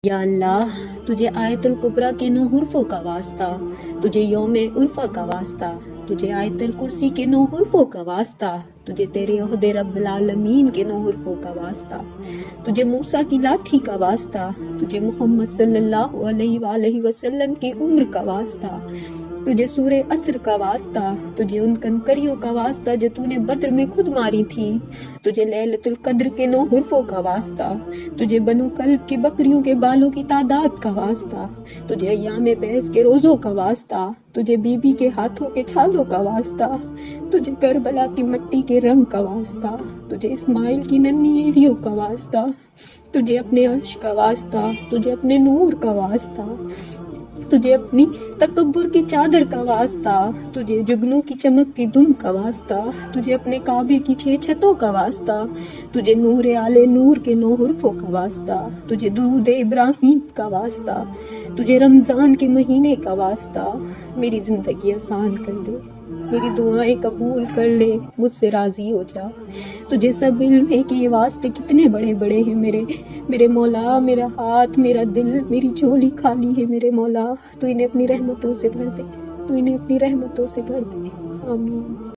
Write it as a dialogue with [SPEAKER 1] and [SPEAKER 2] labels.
[SPEAKER 1] یا اللہ تجھے آیت الکبریٰ کے 9 حرفوں کا واسطہ، تجھے یوم عرفہ کا واسطہ، تجھے آیت الکرسی کے 9 حرفوں کا واسطہ، تجھے تیرے عہد رب العالمین کے 9 حرفوں کا واسطہ، تجھے موسیٰ کی لاٹھی کا واسطہ، تجھے محمد صلی اللہ علیہ وآلہ وسلم کی عمر کا واسطہ، تجھے سورہ عصر کا واسطہ، تجھے ان کنکریوں کا واسطہ جو تو نے بدر میں خود ماری تھی، تجھے لیلۃ القدر کے 9 حرفوں کا واسطہ، تجھے بنو کلب کی بکریوں کے بالوں کی تعداد کا واسطہ، تجھے ایام بیس کے روزوں کا واسطہ، تجھے بی بی کے ہاتھوں کے چھالوں کا واسطہ، تجھے کربلا کی مٹی کے رنگ کا واسطہ، تجھے اسماعیل کی ننھی ایڑیوں کا واسطہ، تجھے اپنے عرش کا واسطہ، تجھے اپنے نور کا واسطہ، تجھے اپنی تکبر کی چادر کا واسطہ، تجھے جگنوں کی چمک کی دھن کا واسطہ، تجھے اپنے کعبے کی 6 چھتوں کا واسطہ، تجھے نور آلے نور کے 9 حرفوں کا واسطہ، تجھے درود ابراہیم کا واسطہ، تجھے رمضان کے مہینے کا واسطہ۔ میری زندگی آسان کر دے، میری دعائیں قبول کر لے، مجھ سے راضی ہو جا۔ تجھے سب علم ہے کہ یہ واسطے کتنے بڑے بڑے ہیں میرے مولا، میرا ہاتھ، میرا دل، میری جھولی خالی ہے میرے مولا، تو انہیں اپنی رحمتوں سے بھر دے، تو انہیں اپنی رحمتوں سے بھر دے، آمین۔